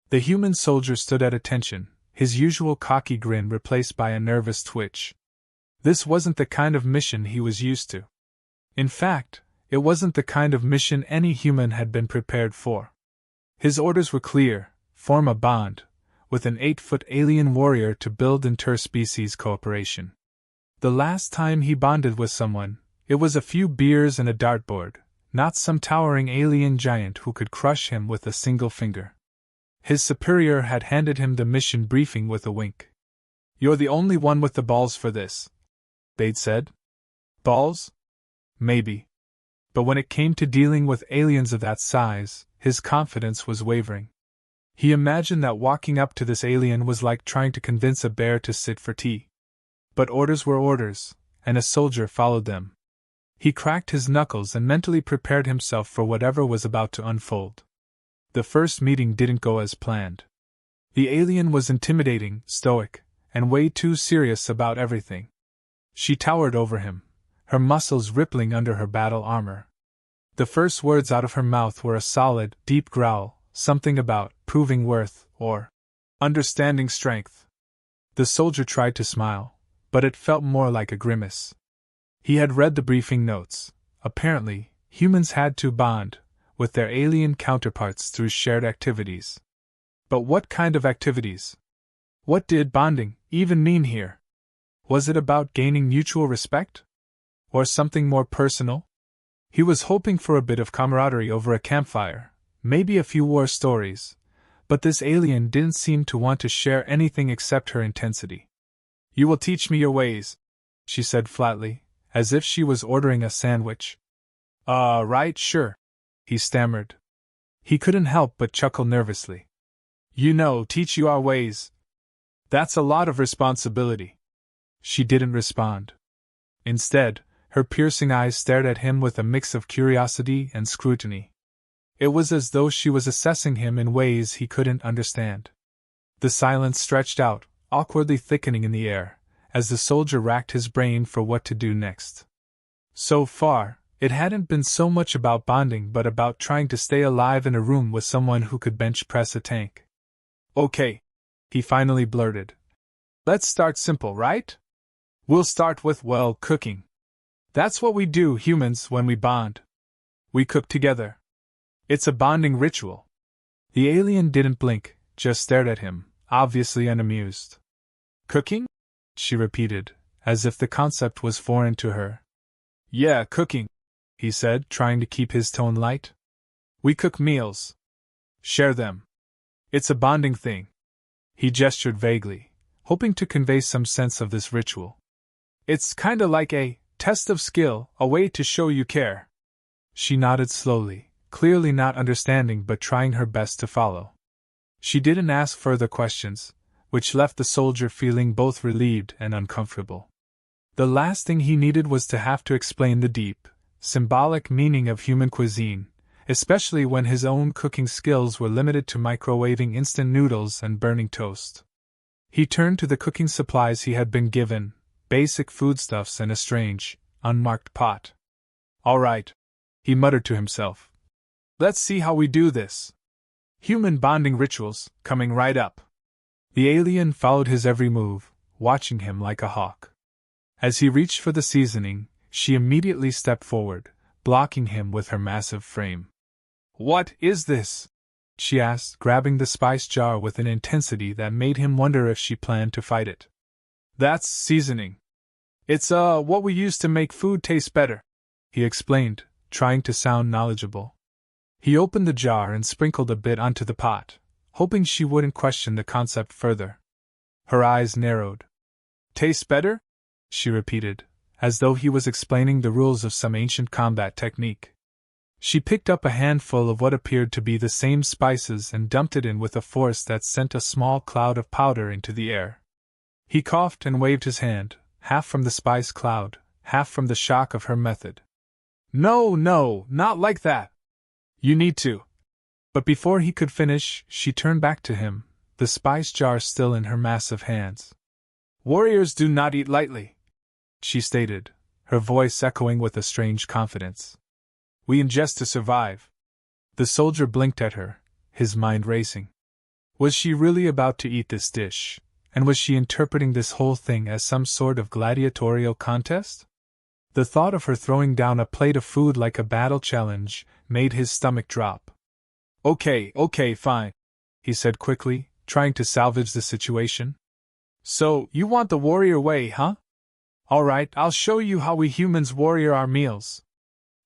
The human soldier stood at attention, his usual cocky grin replaced by a nervous twitch. This wasn't the kind of mission he was used to. In fact, it wasn't the kind of mission any human had been prepared for. His orders were clear: form a bond with an 8-foot alien warrior to build interspecies cooperation. The last time he bonded with someone, it was a few beers and a dartboard, not some towering alien giant who could crush him with a single finger. His superior had handed him the mission briefing with a wink. "You're the only one with the balls for this," they'd said. Balls? Maybe. But when it came to dealing with aliens of that size, his confidence was wavering. He imagined that walking up to this alien was like trying to convince a bear to sit for tea. But orders were orders, and a soldier followed them. He cracked his knuckles and mentally prepared himself for whatever was about to unfold. The first meeting didn't go as planned. The alien was intimidating, stoic, and way too serious about everything. She towered over him, her muscles rippling under her battle armor. The first words out of her mouth were a solid, deep growl, something about proving worth or understanding strength. The soldier tried to smile, but it felt more like a grimace. He had read the briefing notes. Apparently, humans had to bond with their alien counterparts through shared activities. But what kind of activities? What did bonding even mean here? Was it about gaining mutual respect? Or something more personal? He was hoping for a bit of camaraderie over a campfire, maybe a few war stories, but this alien didn't seem to want to share anything except her intensity. "You will teach me your ways," she said flatly, as if she was ordering a sandwich. Right, sure," he stammered. He couldn't help but chuckle nervously. "Teach you our ways. That's a lot of responsibility." She didn't respond. Instead, her piercing eyes stared at him with a mix of curiosity and scrutiny. It was as though she was assessing him in ways he couldn't understand. The silence stretched out, awkwardly thickening in the air, as the soldier racked his brain for what to do next. So far, it hadn't been so much about bonding but about trying to stay alive in a room with someone who could bench press a tank. "Okay," he finally blurted. "Let's start simple, right? We'll start with, cooking. That's what we do, humans, when we bond. We cook together. It's a bonding ritual." The alien didn't blink, just stared at him, obviously unamused. "Cooking?" she repeated, as if the concept was foreign to her. "Yeah, cooking," he said, trying to keep his tone light. "We cook meals. Share them. It's a bonding thing." He gestured vaguely, hoping to convey some sense of this ritual. "It's kinda like a test of skill, a way to show you care." She nodded slowly, clearly not understanding but trying her best to follow. She didn't ask further questions, which left the soldier feeling both relieved and uncomfortable. The last thing he needed was to have to explain the deep, symbolic meaning of human cuisine, especially when his own cooking skills were limited to microwaving instant noodles and burning toast. He turned to the cooking supplies he had been given, basic foodstuffs and a strange, unmarked pot. "All right," he muttered to himself. "Let's see how we do this. Human bonding rituals, coming right up." The alien followed his every move, watching him like a hawk. As he reached for the seasoning, she immediately stepped forward, blocking him with her massive frame. "What is this?" she asked, grabbing the spice jar with an intensity that made him wonder if she planned to fight it. "That's seasoning. It's what we use to make food taste better," he explained, trying to sound knowledgeable. He opened the jar and sprinkled a bit onto the pot, hoping she wouldn't question the concept further. Her eyes narrowed. "Tastes better?" she repeated, as though he was explaining the rules of some ancient combat technique. She picked up a handful of what appeared to be the same spices and dumped it in with a force that sent a small cloud of powder into the air. He coughed and waved his hand, half from the spice cloud, half from the shock of her method. No, not like that. You need to." But before he could finish, she turned back to him, the spice jar still in her massive hands. "Warriors do not eat lightly," she stated, her voice echoing with a strange confidence. "We ingest to survive." The soldier blinked at her, his mind racing. Was she really about to eat this dish, and was she interpreting this whole thing as some sort of gladiatorial contest? The thought of her throwing down a plate of food like a battle challenge made his stomach drop. Okay, fine, he said quickly, trying to salvage the situation. So, you want the warrior way, huh? Alright, I'll show you how we humans warrior our meals.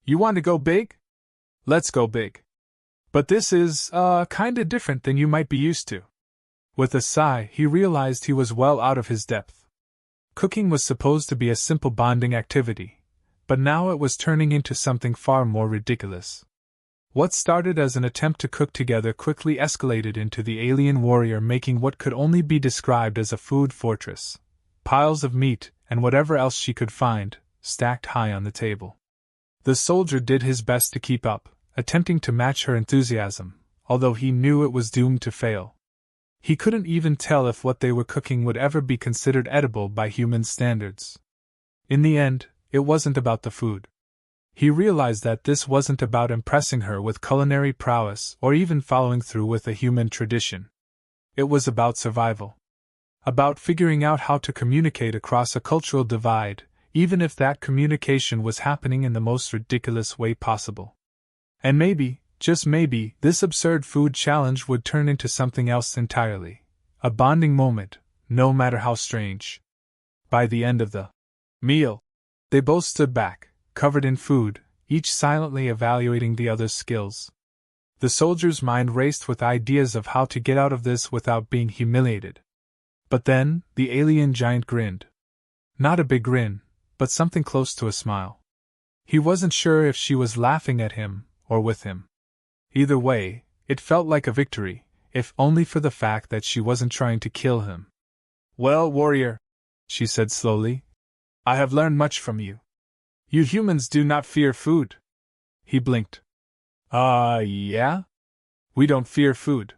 You want to go big? Let's go big. But this is, kinda different than you might be used to. With a sigh, he realized he was well out of his depth. Cooking was supposed to be a simple bonding activity, but now it was turning into something far more ridiculous. What started as an attempt to cook together quickly escalated into the alien warrior making what could only be described as a food fortress. Piles of meat, and whatever else she could find, stacked high on the table. The soldier did his best to keep up, attempting to match her enthusiasm, although he knew it was doomed to fail. He couldn't even tell if what they were cooking would ever be considered edible by human standards. In the end, it wasn't about the food. He realized that this wasn't about impressing her with culinary prowess or even following through with a human tradition. It was about survival. About figuring out how to communicate across a cultural divide, even if that communication was happening in the most ridiculous way possible. And maybe, just maybe, this absurd food challenge would turn into something else entirely. A bonding moment, no matter how strange. By the end of the meal, they both stood back, covered in food, each silently evaluating the other's skills. The soldier's mind raced with ideas of how to get out of this without being humiliated. But then, the alien giant grinned. Not a big grin, but something close to a smile. He wasn't sure if she was laughing at him, or with him. Either way, it felt like a victory, if only for the fact that she wasn't trying to kill him. Well, warrior, she said slowly, I have learned much from you. You humans do not fear food. He blinked. Yeah? We don't fear food.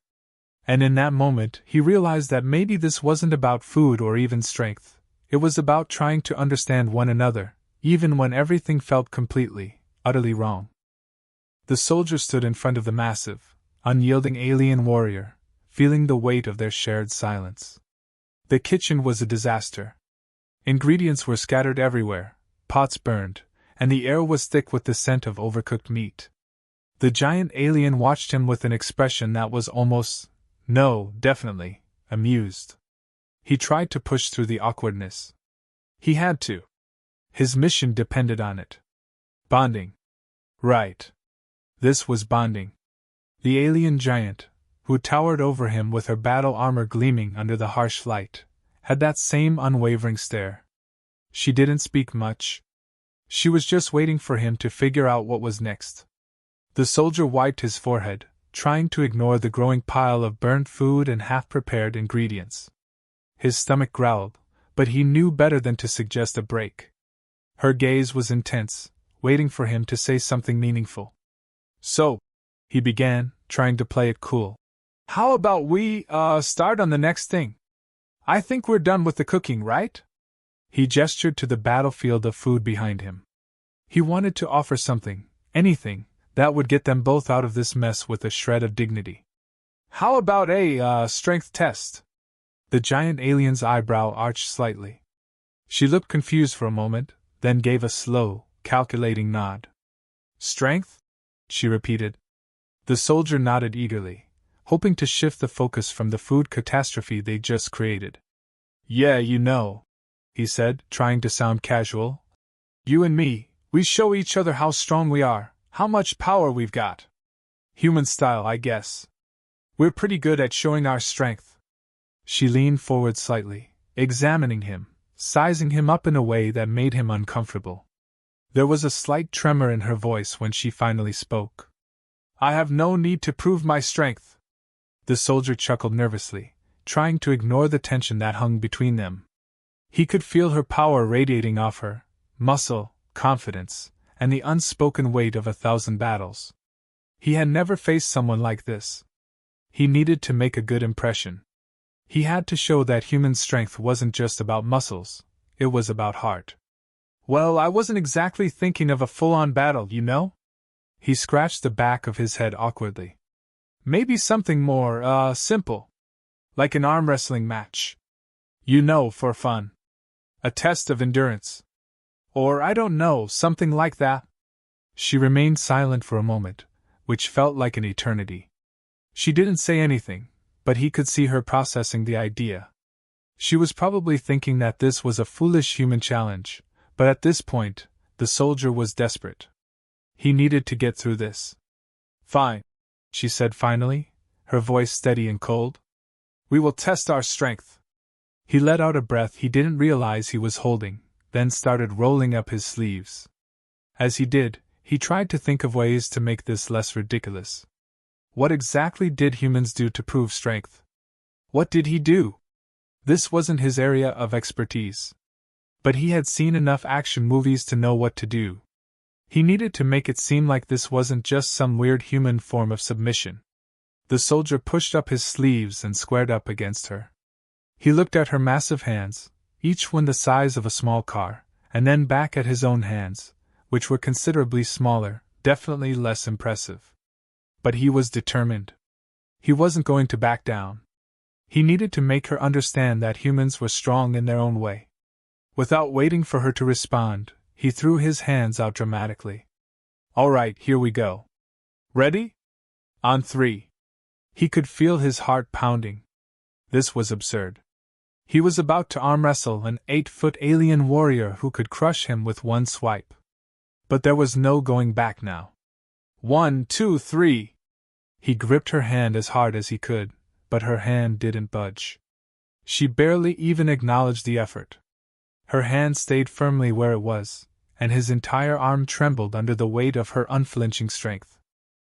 And in that moment, he realized that maybe this wasn't about food or even strength. It was about trying to understand one another, even when everything felt completely, utterly wrong. The soldier stood in front of the massive, unyielding alien warrior, feeling the weight of their shared silence. The kitchen was a disaster. Ingredients were scattered everywhere, pots burned, and the air was thick with the scent of overcooked meat. The giant alien watched him with an expression that was almost, no, definitely, amused. He tried to push through the awkwardness. He had to. His mission depended on it. Bonding. Right. This was bonding. The alien giant, who towered over him with her battle armor gleaming under the harsh light, had that same unwavering stare. She didn't speak much. She was just waiting for him to figure out what was next. The soldier wiped his forehead, trying to ignore the growing pile of burnt food and half-prepared ingredients. His stomach growled, but he knew better than to suggest a break. Her gaze was intense, waiting for him to say something meaningful. So, he began, trying to play it cool. How about we, start on the next thing? I think we're done with the cooking, right? He gestured to the battlefield of food behind him. He wanted to offer something, anything, that would get them both out of this mess with a shred of dignity. How about a, strength test? The giant alien's eyebrow arched slightly. She looked confused for a moment, then gave a slow, calculating nod. Strength? She repeated. The soldier nodded eagerly, hoping to shift the focus from the food catastrophe they just created. Yeah, you know, he said, trying to sound casual. You and me, we show each other how strong we are, how much power we've got. Human style, I guess. We're pretty good at showing our strength. She leaned forward slightly, examining him, sizing him up in a way that made him uncomfortable. There was a slight tremor in her voice when she finally spoke. I have no need to prove my strength. The soldier chuckled nervously, trying to ignore the tension that hung between them. He could feel her power radiating off her, muscle, confidence, and the unspoken weight of 1,000 battles. He had never faced someone like this. He needed to make a good impression. He had to show that human strength wasn't just about muscles, it was about heart. Well, I wasn't exactly thinking of a full-on battle, you know? He scratched the back of his head awkwardly. Maybe something more, simple. Like an arm wrestling match. You know, for fun. A test of endurance. Or I don't know, something like that. She remained silent for a moment, which felt like an eternity. She didn't say anything, but he could see her processing the idea. She was probably thinking that this was a foolish human challenge, but at this point, the soldier was desperate. He needed to get through this. Fine, she said finally, her voice steady and cold. We will test our strength. He let out a breath he didn't realize he was holding, then started rolling up his sleeves. As he did, he tried to think of ways to make this less ridiculous. What exactly did humans do to prove strength? What did he do? This wasn't his area of expertise. But he had seen enough action movies to know what to do. He needed to make it seem like this wasn't just some weird human form of submission. The soldier pushed up his sleeves and squared up against her. He looked at her massive hands, each one the size of a small car, and then back at his own hands, which were considerably smaller, definitely less impressive. But he was determined. He wasn't going to back down. He needed to make her understand that humans were strong in their own way. Without waiting for her to respond, he threw his hands out dramatically. All right, here we go. Ready? On 3. He could feel his heart pounding. This was absurd. He was about to arm wrestle an 8-foot alien warrior who could crush him with one swipe. But there was no going back now. 1, 2, 3. He gripped her hand as hard as he could, but her hand didn't budge. She barely even acknowledged the effort. Her hand stayed firmly where it was, and his entire arm trembled under the weight of her unflinching strength.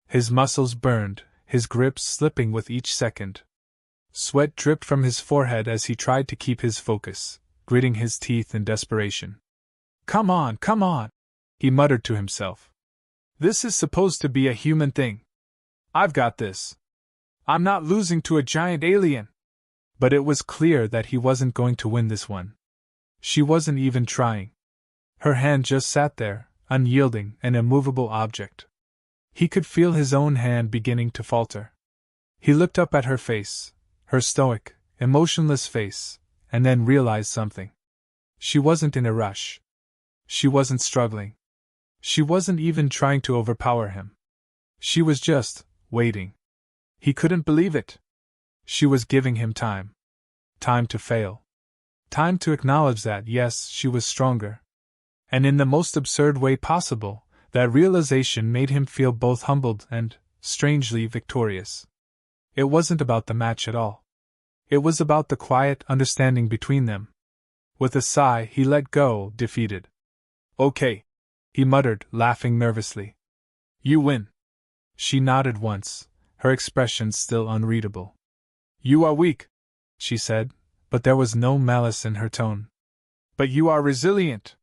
His muscles burned, his grip slipping with each second. Sweat dripped from his forehead as he tried to keep his focus, gritting his teeth in desperation. Come on, he muttered to himself. This is supposed to be a human thing. I've got this. I'm not losing to a giant alien. But it was clear that he wasn't going to win this one. She wasn't even trying. Her hand just sat there, unyielding, an immovable object. He could feel his own hand beginning to falter. He looked up at her face, her stoic, emotionless face, and then realized something. She wasn't in a rush. She wasn't struggling. She wasn't even trying to overpower him. She was just waiting. He couldn't believe it. She was giving him time. Time to fail. Time to acknowledge that, yes, she was stronger. And in the most absurd way possible, that realization made him feel both humbled and, strangely, victorious. It wasn't about the match at all. It was about the quiet understanding between them. With a sigh, he let go, defeated. Okay, he muttered, laughing nervously. You win. She nodded once, her expression still unreadable. You are weak, she said, but there was no malice in her tone. But you are resilient.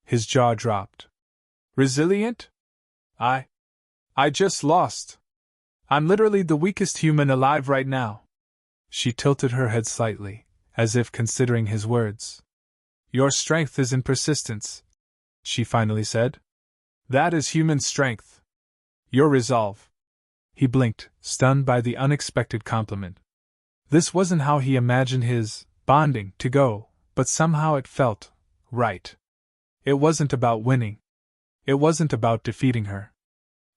His jaw dropped. Resilient? I just lost. I'm literally the weakest human alive right now. She tilted her head slightly, as if considering his words. Your strength is in persistence, she finally said. That is human strength. Your resolve. He blinked, stunned by the unexpected compliment. This wasn't how he imagined his bonding to go, but somehow it felt right. It wasn't about winning. It wasn't about defeating her.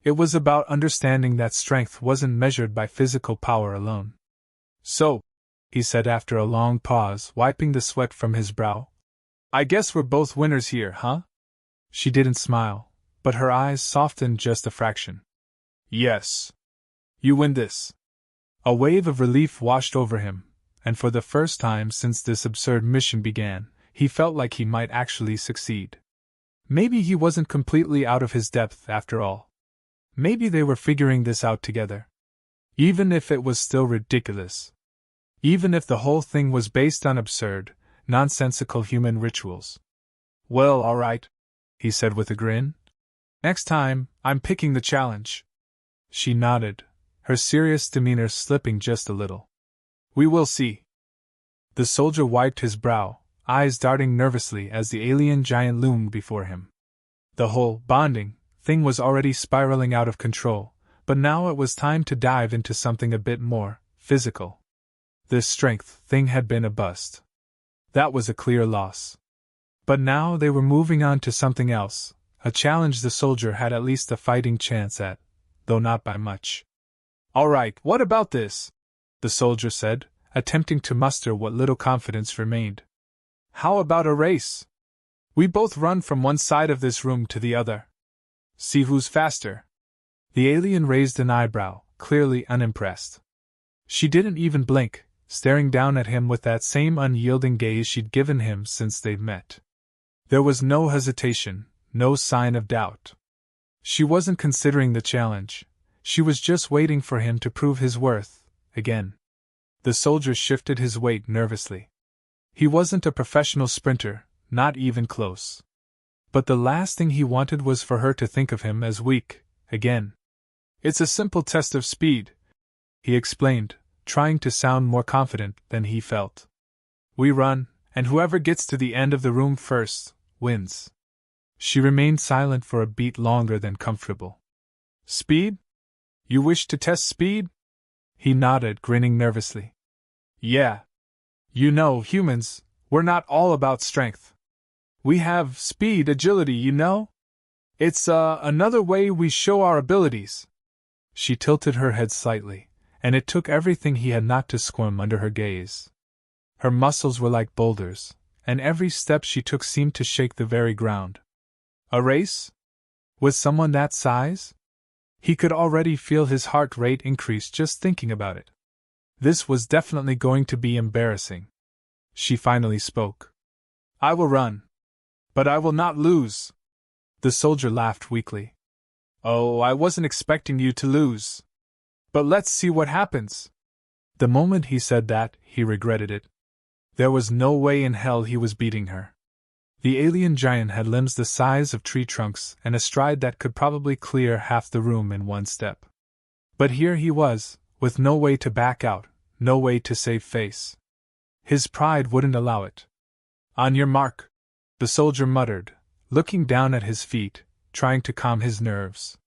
It was about understanding that strength wasn't measured by physical power alone. So, he said after a long pause, wiping the sweat from his brow, I guess we're both winners here, huh? She didn't smile, but her eyes softened just a fraction. Yes. You win this. A wave of relief washed over him, and for the first time since this absurd mission began, he felt like he might actually succeed. Maybe he wasn't completely out of his depth after all. Maybe they were figuring this out together. Even if it was still ridiculous. Even if the whole thing was based on absurd, nonsensical human rituals. Well, all right, he said with a grin. Next time, I'm picking the challenge. She nodded, her serious demeanor slipping just a little. We will see. The soldier wiped his brow, eyes darting nervously as the alien giant loomed before him. The whole bonding thing was already spiraling out of control, but now it was time to dive into something a bit more physical. This strength thing had been a bust. That was a clear loss. But now they were moving on to something else, a challenge the soldier had at least a fighting chance at, though not by much. "All right, what about this?" the soldier said, attempting to muster what little confidence remained. "How about a race? We both run from one side of this room to the other. See who's faster." The alien raised an eyebrow, clearly unimpressed. She didn't even blink, staring down at him with that same unyielding gaze she'd given him since they'd met. There was no hesitation, no sign of doubt. She wasn't considering the challenge. She was just waiting for him to prove his worth, again. The soldier shifted his weight nervously. He wasn't a professional sprinter, not even close. But the last thing he wanted was for her to think of him as weak, again. "It's a simple test of speed," he explained, trying to sound more confident than he felt. "We run, and whoever gets to the end of the room first, wins." She remained silent for a beat longer than comfortable. "Speed? You wish to test speed?" He nodded, grinning nervously. "Yeah. You know, humans, we're not all about strength. We have speed, agility, you know? It's, another way we show our abilities." She tilted her head slightly, and it took everything he had not to squirm under her gaze. Her muscles were like boulders, and every step she took seemed to shake the very ground. A race? With someone that size? He could already feel his heart rate increase just thinking about it. This was definitely going to be embarrassing. She finally spoke. "I will run. But I will not lose." The soldier laughed weakly. "Oh, I wasn't expecting you to lose. But let's see what happens." The moment he said that, he regretted it. There was no way in hell he was beating her. The alien giant had limbs the size of tree trunks and a stride that could probably clear half the room in one step. But here he was, with no way to back out, no way to save face. His pride wouldn't allow it. "On your mark," the soldier muttered, looking down at his feet, trying to calm his nerves.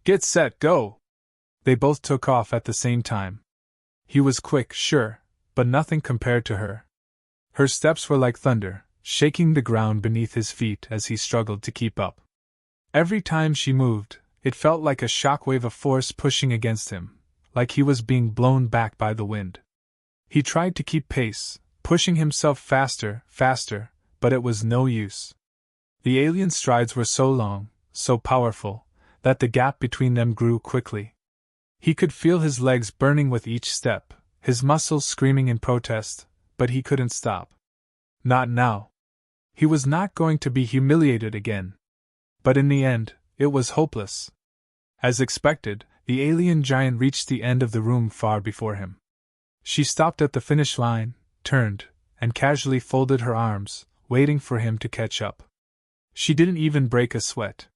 "Get set, go!" They both took off at the same time. He was quick, sure, but nothing compared to her. Her steps were like thunder, shaking the ground beneath his feet as he struggled to keep up. Every time she moved, it felt like a shockwave of force pushing against him, like he was being blown back by the wind. He tried to keep pace, pushing himself faster, faster, but it was no use. The alien strides were so long, so powerful, that the gap between them grew quickly. He could feel his legs burning with each step, his muscles screaming in protest, but he couldn't stop. Not now. He was not going to be humiliated again. But in the end, it was hopeless. As expected, the alien giant reached the end of the room far before him. She stopped at the finish line, turned, and casually folded her arms, waiting for him to catch up. She didn't even break a sweat.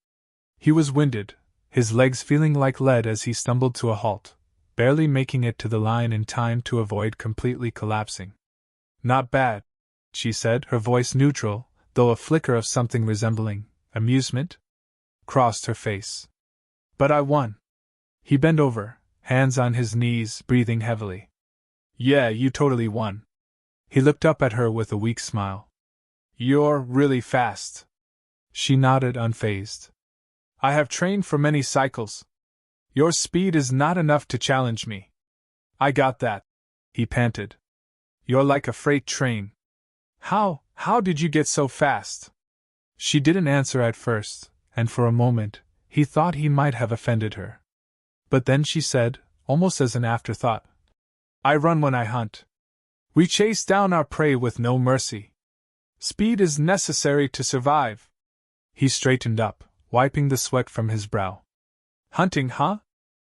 He was winded, his legs feeling like lead as he stumbled to a halt, barely making it to the line in time to avoid completely collapsing. "Not bad," she said, her voice neutral, though a flicker of something resembling amusement crossed her face. "But I won." He bent over, hands on his knees, breathing heavily. "Yeah, you totally won." He looked up at her with a weak smile. "You're really fast." She nodded, unfazed. "I have trained for many cycles. Your speed is not enough to challenge me." "I got that," he panted. "You're like a freight train. How did you get so fast?" She didn't answer at first, and for a moment, he thought he might have offended her. But then she said, almost as an afterthought, "I run when I hunt. We chase down our prey with no mercy. Speed is necessary to survive." He straightened up, wiping the sweat from his brow. "Hunting, huh?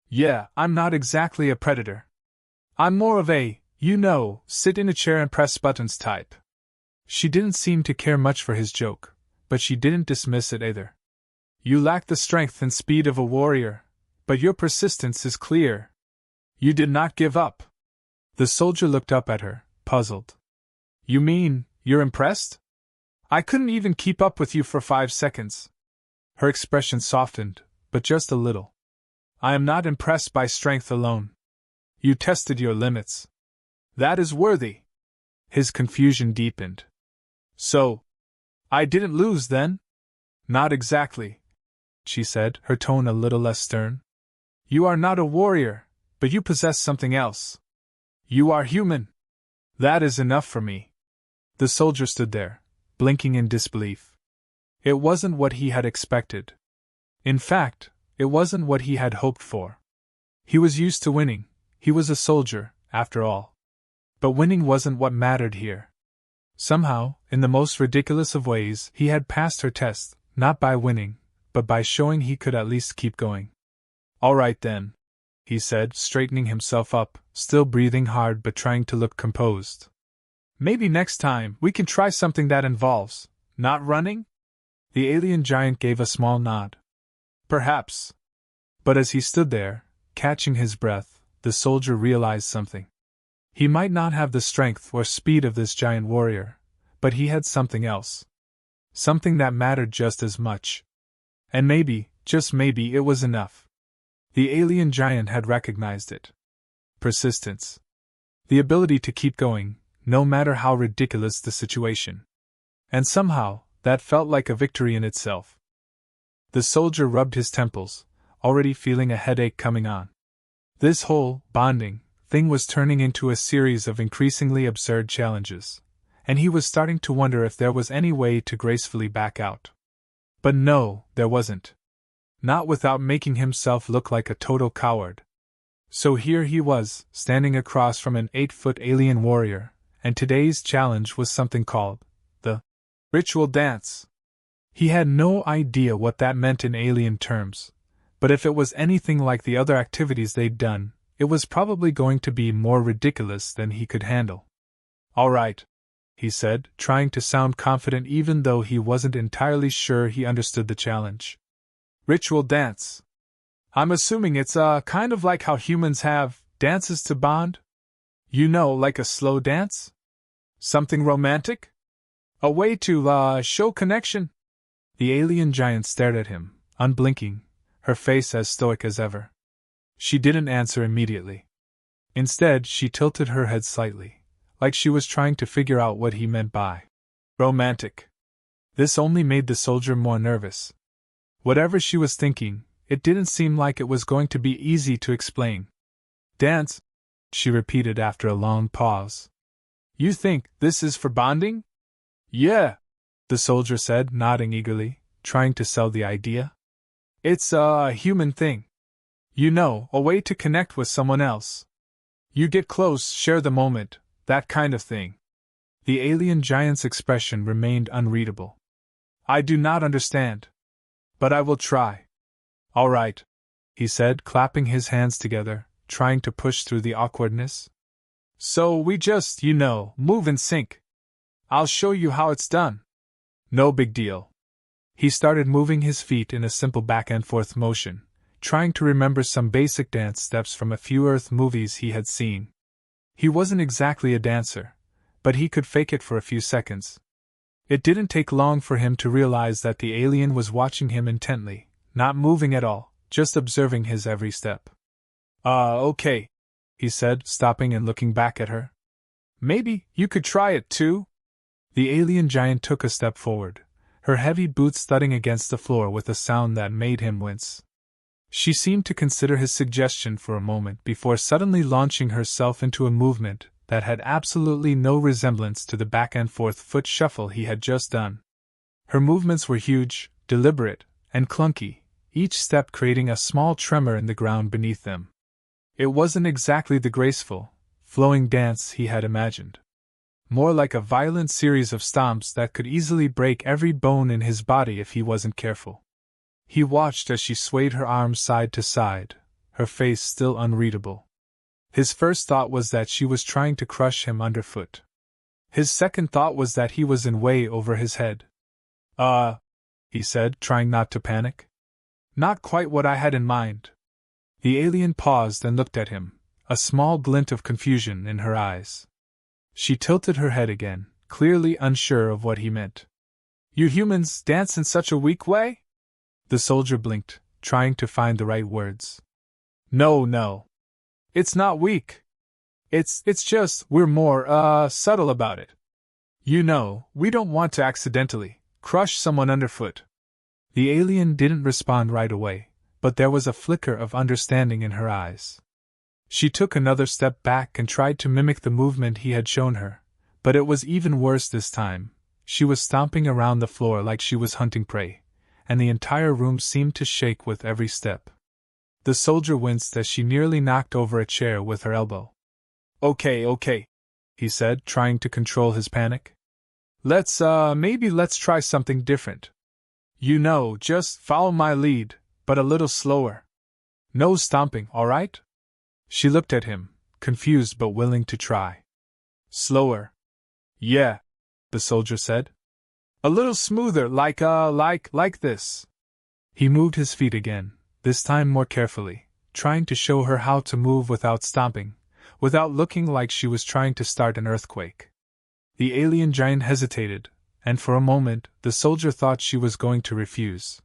Yeah, I'm not exactly a predator. I'm more of a, sit in a chair and press buttons type." She didn't seem to care much for his joke, but she didn't dismiss it either. "You lack the strength and speed of a warrior, but your persistence is clear. You did not give up." The soldier looked up at her, puzzled. "You mean, you're impressed? I couldn't even keep up with you for 5 seconds." Her expression softened, but just a little. "I am not impressed by strength alone. You tested your limits. That is worthy. His confusion deepened. So, I didn't lose then? Not exactly, she said, her tone a little less stern. You are not a warrior, but you possess something else. You are human. That is enough for me. The soldier stood there, blinking in disbelief. It wasn't what he had expected. In fact, it wasn't what he had hoped for. He was used to winning. He was a soldier, after all. But winning wasn't what mattered here. Somehow, in the most ridiculous of ways, he had passed her test, not by winning, but by showing he could at least keep going. All right then, he said, straightening himself up, still breathing hard but trying to look composed. Maybe next time we can try something that involves not running? The alien giant gave a small nod. Perhaps. But as he stood there, catching his breath, the soldier realized something. He might not have the strength or speed of this giant warrior, but he had something else. Something that mattered just as much. And maybe, just maybe, it was enough. The alien giant had recognized it. Persistence. The ability to keep going, no matter how ridiculous the situation. And somehow, that felt like a victory in itself. The soldier rubbed his temples, already feeling a headache coming on. This whole bonding thing was turning into a series of increasingly absurd challenges, and he was starting to wonder if there was any way to gracefully back out. But no, there wasn't. Not without making himself look like a total coward. So here he was, standing across from an 8-foot alien warrior, and today's challenge was something called the ritual dance. He had no idea what that meant in alien terms, but if it was anything like the other activities they'd done, it was probably going to be more ridiculous than he could handle. All right, he said, trying to sound confident even though he wasn't entirely sure he understood the challenge. Ritual dance. I'm assuming it's kind of like how humans have dances to bond? You know, like a slow dance? Something romantic? A way to show connection? The alien giant stared at him, unblinking, her face as stoic as ever. She didn't answer immediately. Instead, she tilted her head slightly, like she was trying to figure out what he meant by romantic. This only made the soldier more nervous. Whatever she was thinking, it didn't seem like it was going to be easy to explain. Dance? She repeated after a long pause. You think this is for bonding? Yeah, the soldier said, nodding eagerly, trying to sell the idea. It's a human thing. You know, a way to connect with someone else. You get close, share the moment, that kind of thing. The alien giant's expression remained unreadable. I do not understand. But I will try. All right, he said, clapping his hands together, trying to push through the awkwardness. So we just, move in sync. I'll show you how it's done. No big deal. He started moving his feet in a simple back-and-forth motion, trying to remember some basic dance steps from a few Earth movies he had seen. He wasn't exactly a dancer, but he could fake it for a few seconds. It didn't take long for him to realize that the alien was watching him intently, not moving at all, just observing his every step. Okay, he said, stopping and looking back at her. Maybe you could try it too? The alien giant took a step forward, her heavy boots thudding against the floor with a sound that made him wince. She seemed to consider his suggestion for a moment before suddenly launching herself into a movement that had absolutely no resemblance to the back-and-forth foot shuffle he had just done. Her movements were huge, deliberate, and clunky, each step creating a small tremor in the ground beneath them. It wasn't exactly the graceful, flowing dance he had imagined. More like a violent series of stomps that could easily break every bone in his body if he wasn't careful. He watched as she swayed her arms side to side, her face still unreadable. His first thought was that she was trying to crush him underfoot. His second thought was that he was in way over his head. He said, trying not to panic. Not quite what I had in mind. The alien paused and looked at him, a small glint of confusion in her eyes. She tilted her head again, clearly unsure of what he meant. You humans dance in such a weak way? The soldier blinked, trying to find the right words. No. It's not weak. It's just, we're more, subtle about it. You know, we don't want to accidentally crush someone underfoot. The alien didn't respond right away, but there was a flicker of understanding in her eyes. She took another step back and tried to mimic the movement he had shown her, but it was even worse this time. She was stomping around the floor like she was hunting prey, and the entire room seemed to shake with every step. The soldier winced as she nearly knocked over a chair with her elbow. Okay, he said, trying to control his panic. Maybe let's try something different. You know, just follow my lead, but a little slower. No stomping, all right? She looked at him, confused but willing to try. Slower. Yeah, the soldier said. A little smoother, like this. He moved his feet again, this time more carefully, trying to show her how to move without stomping, without looking like she was trying to start an earthquake. The alien giant hesitated, and for a moment the soldier thought she was going to refuse.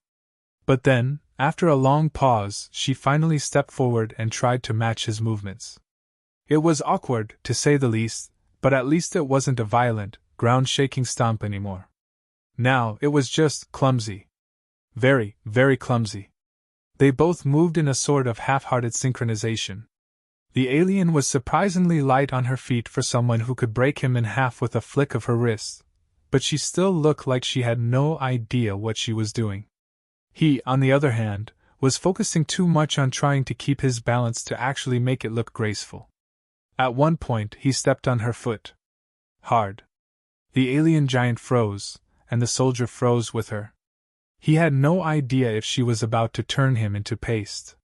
But then, after a long pause, she finally stepped forward and tried to match his movements. It was awkward, to say the least, but at least it wasn't a violent, ground-shaking stomp anymore. Now it was just clumsy. Very, very clumsy. They both moved in a sort of half-hearted synchronization. The alien was surprisingly light on her feet for someone who could break him in half with a flick of her wrist, but she still looked like she had no idea what she was doing. He, on the other hand, was focusing too much on trying to keep his balance to actually make it look graceful. At one point, he stepped on her foot. Hard. The alien giant froze, and the soldier froze with her. He had no idea if she was about to turn him into paste.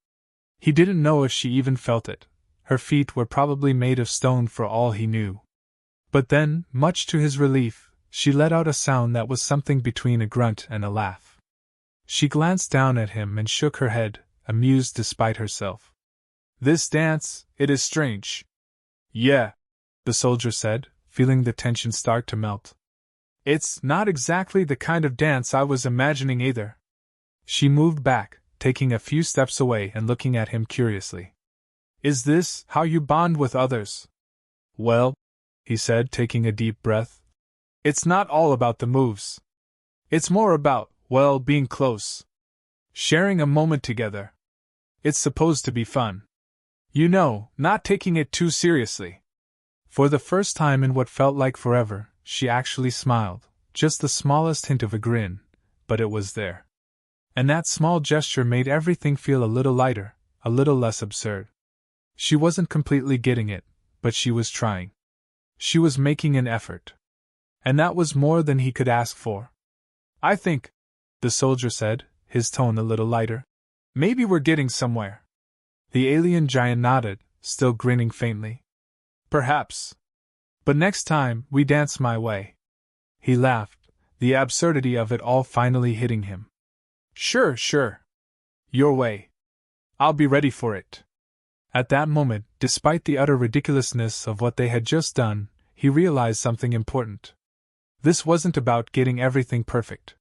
He didn't know if she even felt it. Her feet were probably made of stone for all he knew. But then, much to his relief, she let out a sound that was something between a grunt and a laugh. She glanced down at him and shook her head, amused despite herself. This dance, it is strange. Yeah, the soldier said, feeling the tension start to melt. It's not exactly the kind of dance I was imagining either. She moved back, taking a few steps away and looking at him curiously. Is this how you bond with others? Well, he said, taking a deep breath, it's not all about the moves. It's more about, well, being close. Sharing a moment together. It's supposed to be fun. You know, not taking it too seriously. For the first time in what felt like forever, she actually smiled, just the smallest hint of a grin, but it was there. And that small gesture made everything feel a little lighter, a little less absurd. She wasn't completely getting it, but she was trying. She was making an effort. And that was more than he could ask for. I think, the soldier said, his tone a little lighter, maybe we're getting somewhere. The alien giant nodded, still grinning faintly. Perhaps. But next time, we dance my way. He laughed, the absurdity of it all finally hitting him. Sure. Your way. I'll be ready for it. At that moment, despite the utter ridiculousness of what they had just done, he realized something important. This wasn't about getting everything perfect.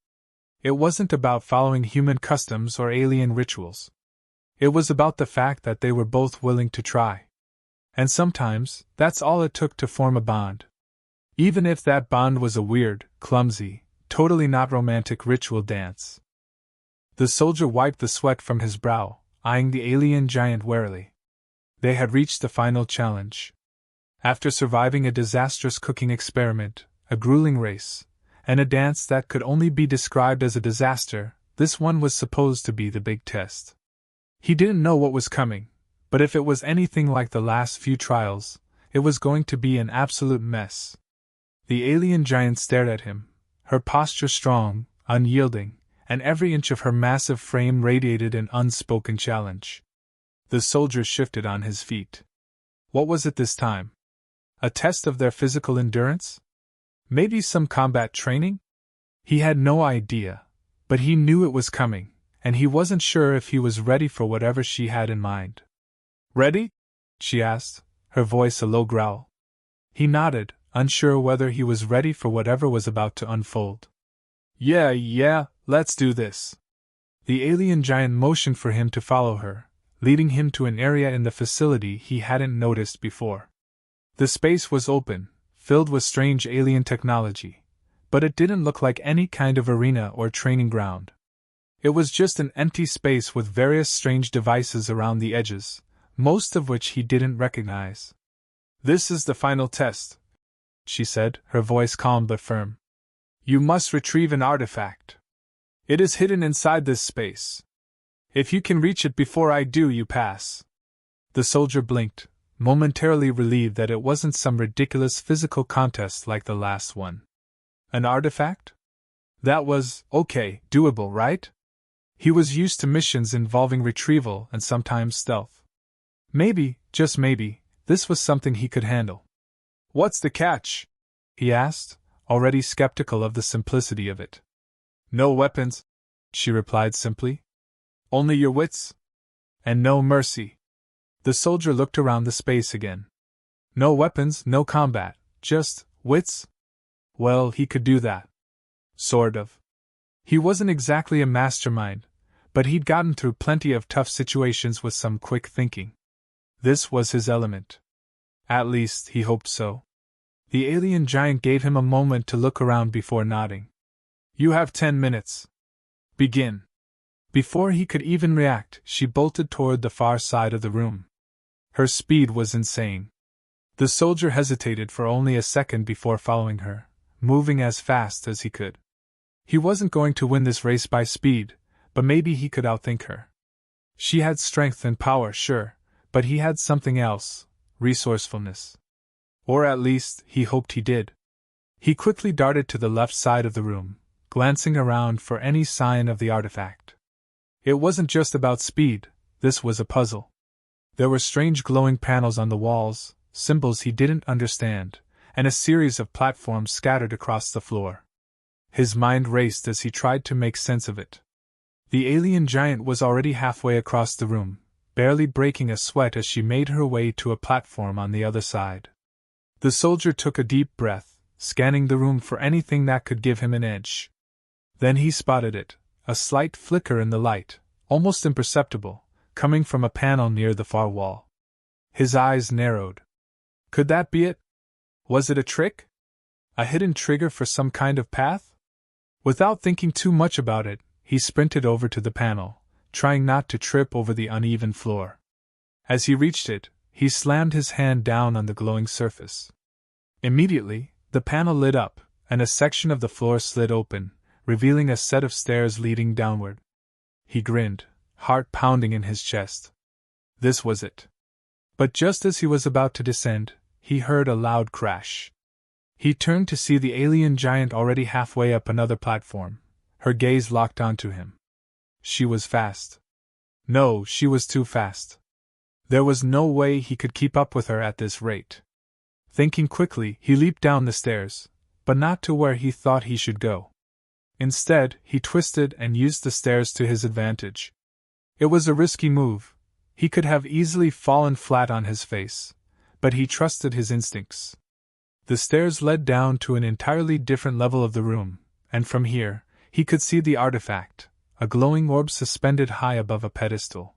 It wasn't about following human customs or alien rituals. It was about the fact that they were both willing to try. And sometimes, that's all it took to form a bond. Even if that bond was a weird, clumsy, totally not romantic ritual dance. The soldier wiped the sweat from his brow, eyeing the alien giant warily. They had reached the final challenge. After surviving a disastrous cooking experiment, a grueling race, and a dance that could only be described as a disaster, this one was supposed to be the big test. He didn't know what was coming, but if it was anything like the last few trials, it was going to be an absolute mess. The alien giant stared at him, her posture strong, unyielding, and every inch of her massive frame radiated an unspoken challenge. The soldier shifted on his feet. What was it this time? A test of their physical endurance? Maybe some combat training? He had no idea, but he knew it was coming, and he wasn't sure if he was ready for whatever she had in mind. Ready? She asked, her voice a low growl. He nodded, unsure whether he was ready for whatever was about to unfold. Yeah, let's do this. The alien giant motioned for him to follow her, leading him to an area in the facility he hadn't noticed before. The space was open, filled with strange alien technology, but it didn't look like any kind of arena or training ground. It was just an empty space with various strange devices around the edges, most of which he didn't recognize. "This is the final test," she said, her voice calm but firm. "You must retrieve an artifact. It is hidden inside this space. If you can reach it before I do, you pass." The soldier blinked, momentarily relieved that it wasn't some ridiculous physical contest like the last one. An artifact? That was, okay, doable, right? He was used to missions involving retrieval and sometimes stealth. Maybe, just maybe, this was something he could handle. "What's the catch?" he asked, already skeptical of the simplicity of it. "No weapons," she replied simply. "Only your wits. And no mercy." The soldier looked around the space again. No weapons, no combat, just wits? Well, he could do that. Sort of. He wasn't exactly a mastermind, but he'd gotten through plenty of tough situations with some quick thinking. This was his element. At least, he hoped so. The alien giant gave him a moment to look around before nodding. "You have 10 minutes. Begin." Before he could even react, she bolted toward the far side of the room. Her speed was insane. The soldier hesitated for only a second before following her, moving as fast as he could. He wasn't going to win this race by speed, but maybe he could outthink her. She had strength and power, sure, but he had something else, resourcefulness. Or at least, he hoped he did. He quickly darted to the left side of the room, glancing around for any sign of the artifact. It wasn't just about speed, this was a puzzle. There were strange glowing panels on the walls, symbols he didn't understand, and a series of platforms scattered across the floor. His mind raced as he tried to make sense of it. The alien giant was already halfway across the room, barely breaking a sweat as she made her way to a platform on the other side. The soldier took a deep breath, scanning the room for anything that could give him an edge. Then he spotted it, a slight flicker in the light, almost imperceptible, coming from a panel near the far wall. His eyes narrowed. Could that be it? Was it a trick? A hidden trigger for some kind of path? Without thinking too much about it, he sprinted over to the panel, trying not to trip over the uneven floor. As he reached it, he slammed his hand down on the glowing surface. Immediately, the panel lit up, and a section of the floor slid open, revealing a set of stairs leading downward. He grinned, heart pounding in his chest. This was it. But just as he was about to descend, he heard a loud crash. He turned to see the alien giant already halfway up another platform, her gaze locked onto him. She was fast. No, she was too fast. There was no way he could keep up with her at this rate. Thinking quickly, he leaped down the stairs, but not to where he thought he should go. Instead, he twisted and used the stairs to his advantage. It was a risky move. He could have easily fallen flat on his face, but he trusted his instincts. The stairs led down to an entirely different level of the room, and from here, he could see the artifact, a glowing orb suspended high above a pedestal.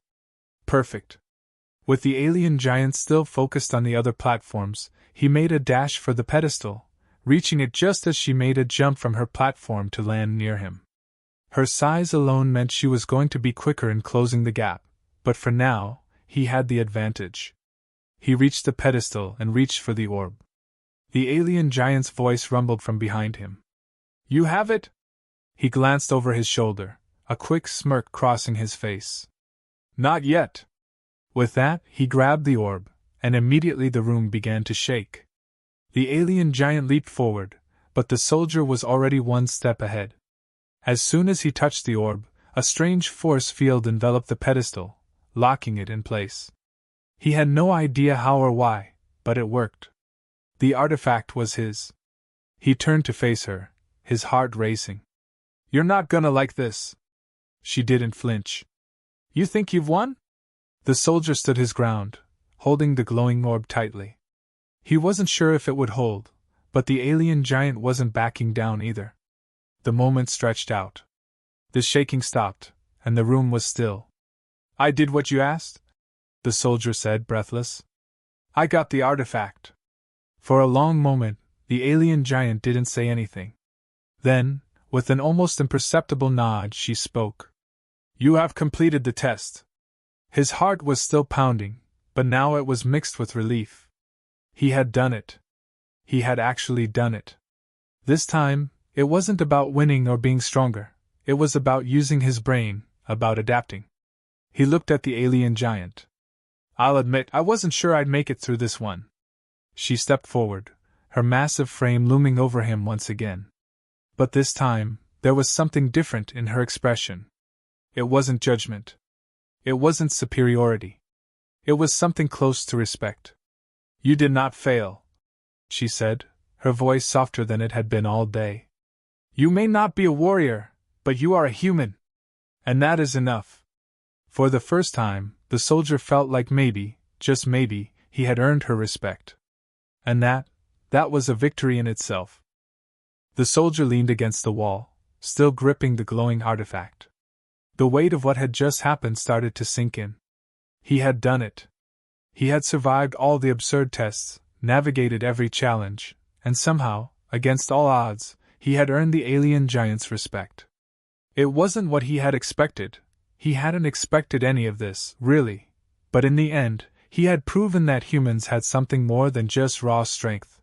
Perfect. With the alien giant still focused on the other platforms, he made a dash for the pedestal, reaching it just as she made a jump from her platform to land near him. Her size alone meant she was going to be quicker in closing the gap, but for now, he had the advantage. He reached the pedestal and reached for the orb. The alien giant's voice rumbled from behind him. "You have it?" He glanced over his shoulder, a quick smirk crossing his face. "Not yet." With that, he grabbed the orb, and immediately the room began to shake. The alien giant leaped forward, but the soldier was already one step ahead. As soon as he touched the orb, a strange force field enveloped the pedestal, locking it in place. He had no idea how or why, but it worked. The artifact was his. He turned to face her, his heart racing. "You're not gonna like this." She didn't flinch. "You think you've won?" The soldier stood his ground, holding the glowing orb tightly. He wasn't sure if it would hold, but the alien giant wasn't backing down either. The moment stretched out. The shaking stopped, and the room was still. "I did what you asked," the soldier said, breathless. "I got the artifact." For a long moment, the alien giant didn't say anything. Then, with an almost imperceptible nod, she spoke. You have completed the test. His heart was still pounding, but now it was mixed with relief. He had done it. He had actually done it. This time, it wasn't about winning or being stronger. It was about using his brain, about adapting. He looked at the alien giant. I'll admit, I wasn't sure I'd make it through this one. She stepped forward, her massive frame looming over him once again. But this time, there was something different in her expression. It wasn't judgment. It wasn't superiority. It was something close to respect. You did not fail, she said, her voice softer than it had been all day. You may not be a warrior, but you are a human. And that is enough. For the first time, the soldier felt like maybe, just maybe, he had earned her respect. And that was a victory in itself. The soldier leaned against the wall, still gripping the glowing artifact. The weight of what had just happened started to sink in. He had done it. He had survived all the absurd tests, navigated every challenge, and somehow, against all odds, he had earned the alien giant's respect. It wasn't what he had expected. He hadn't expected any of this, really. But in the end, he had proven that humans had something more than just raw strength.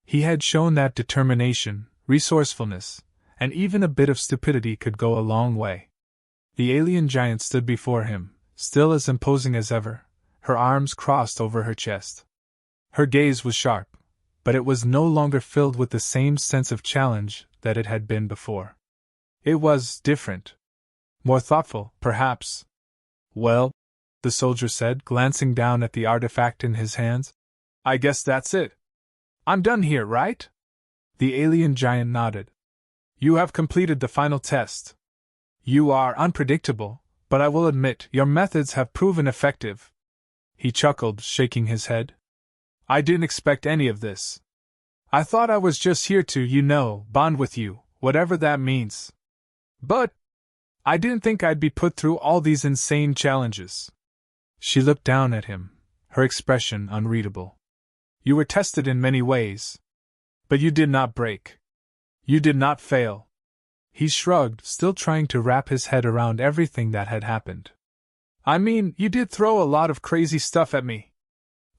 He had shown that determination, resourcefulness, and even a bit of stupidity could go a long way. The alien giant stood before him, still as imposing as ever, her arms crossed over her chest. Her gaze was sharp, but it was no longer filled with the same sense of challenge that it had been before. It was different. More thoughtful, perhaps. Well, the soldier said, glancing down at the artifact in his hands. I guess that's it. I'm done here, right? The alien giant nodded. You have completed the final test. You are unpredictable, but I will admit your methods have proven effective. He chuckled, shaking his head. I didn't expect any of this. I thought I was just here to, bond with you, whatever that means. But I didn't think I'd be put through all these insane challenges. She looked down at him, her expression unreadable. You were tested in many ways. But you did not break. You did not fail. He shrugged, still trying to wrap his head around everything that had happened. I mean, you did throw a lot of crazy stuff at me.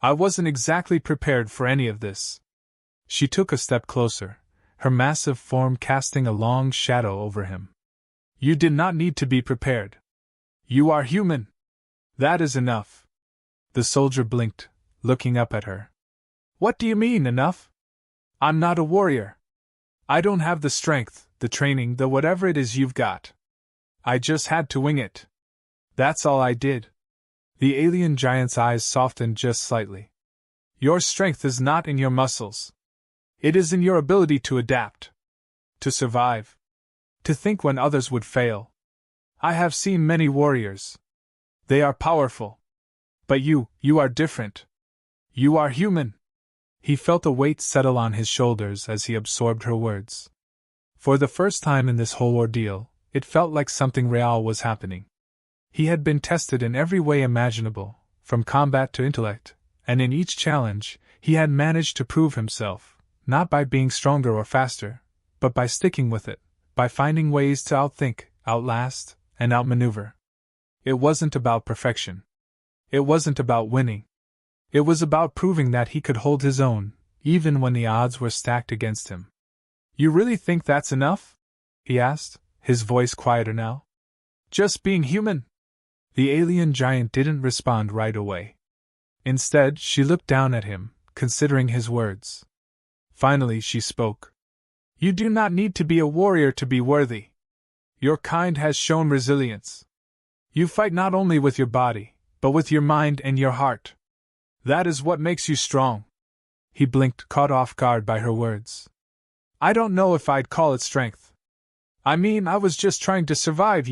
I wasn't exactly prepared for any of this. She took a step closer, her massive form casting a long shadow over him. You did not need to be prepared. You are human. That is enough. The soldier blinked, looking up at her. What do you mean, enough? I'm not a warrior. I don't have the strength, the training, the whatever it is you've got. I just had to wing it. That's all I did. The alien giant's eyes softened just slightly. Your strength is not in your muscles. It is in your ability to adapt. To survive. To think when others would fail. I have seen many warriors. They are powerful. But you are different. You are human. He felt a weight settle on his shoulders as he absorbed her words. For the first time in this whole ordeal, it felt like something real was happening. He had been tested in every way imaginable, from combat to intellect, and in each challenge, he had managed to prove himself, not by being stronger or faster, but by sticking with it, by finding ways to outthink, outlast, and outmaneuver. It wasn't about perfection. It wasn't about winning. It was about proving that he could hold his own, even when the odds were stacked against him. You really think that's enough? He asked, his voice quieter now. Just being human? The alien giant didn't respond right away. Instead, she looked down at him, considering his words. Finally, she spoke. You do not need to be a warrior to be worthy. Your kind has shown resilience. You fight not only with your body, but with your mind and your heart. That is what makes you strong. He blinked, caught off guard by her words. I don't know if I'd call it strength. I mean, I was just trying to survive,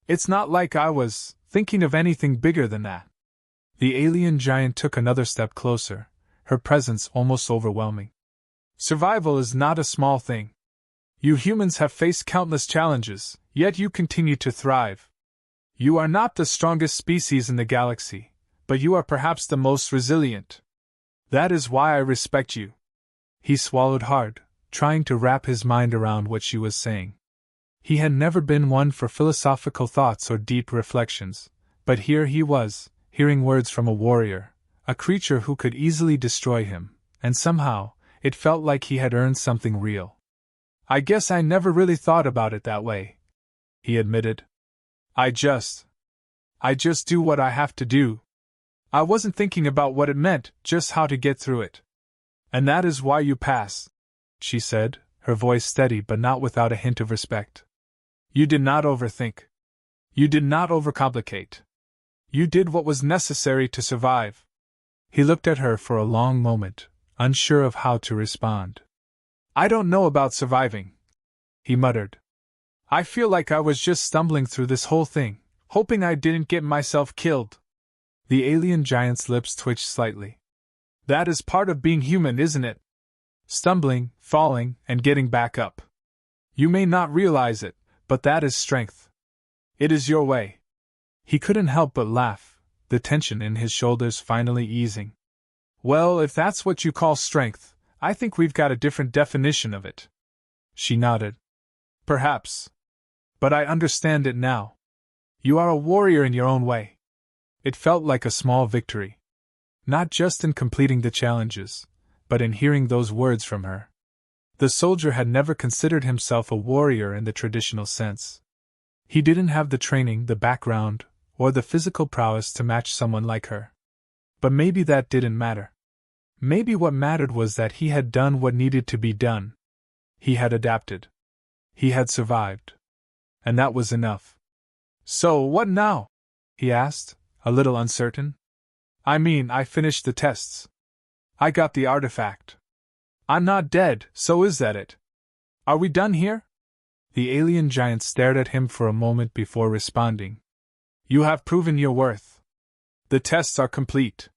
It's not like I was thinking of anything bigger than that. The alien giant took another step closer, her presence almost overwhelming. Survival is not a small thing. You humans have faced countless challenges, yet you continue to thrive. You are not the strongest species in the galaxy, but you are perhaps the most resilient. That is why I respect you. He swallowed hard, trying to wrap his mind around what she was saying. He had never been one for philosophical thoughts or deep reflections, but here he was, hearing words from a warrior, a creature who could easily destroy him, and somehow, it felt like he had earned something real. I guess I never really thought about it that way, he admitted. I just do what I have to do. I wasn't thinking about what it meant, just how to get through it. And that is why you pass, she said, her voice steady but not without a hint of respect. You did not overthink. You did not overcomplicate. You did what was necessary to survive. He looked at her for a long moment, unsure of how to respond. I don't know about surviving, he muttered. I feel like I was just stumbling through this whole thing, hoping I didn't get myself killed. The alien giant's lips twitched slightly. That is part of being human, isn't it? Stumbling, falling, and getting back up. You may not realize it, but that is strength. It is your way. He couldn't help but laugh, the tension in his shoulders finally easing. Well, if that's what you call strength, I think we've got a different definition of it. She nodded. Perhaps. But I understand it now. You are a warrior in your own way. It felt like a small victory. Not just in completing the challenges, but in hearing those words from her. The soldier had never considered himself a warrior in the traditional sense. He didn't have the training, the background, or the physical prowess to match someone like her. But maybe that didn't matter. Maybe what mattered was that he had done what needed to be done. He had adapted. He had survived. And that was enough. So, what now? He asked, a little uncertain. I mean, I finished the tests. I got the artifact. I'm not dead, so is that it? Are we done here? The alien giant stared at him for a moment before responding. You have proven your worth. The tests are complete.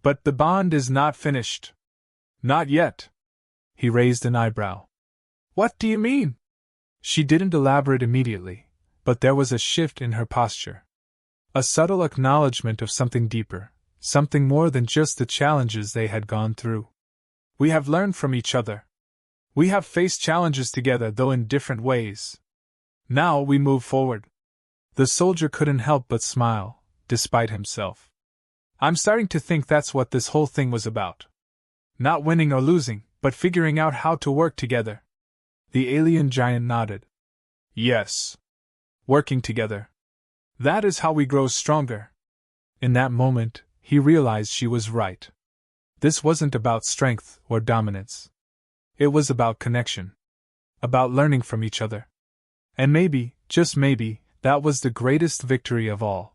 But the bond is not finished. Not yet. He raised an eyebrow. What do you mean? She didn't elaborate immediately, but there was a shift in her posture. A subtle acknowledgement of something deeper, something more than just the challenges they had gone through. We have learned from each other. We have faced challenges together, though in different ways. Now we move forward. The soldier couldn't help but smile, despite himself. I'm starting to think that's what this whole thing was about. Not winning or losing, but figuring out how to work together. The alien giant nodded. Yes. Working together. That is how we grow stronger. In that moment, he realized she was right. This wasn't about strength or dominance. It was about connection. About learning from each other. And maybe, just maybe, that was the greatest victory of all.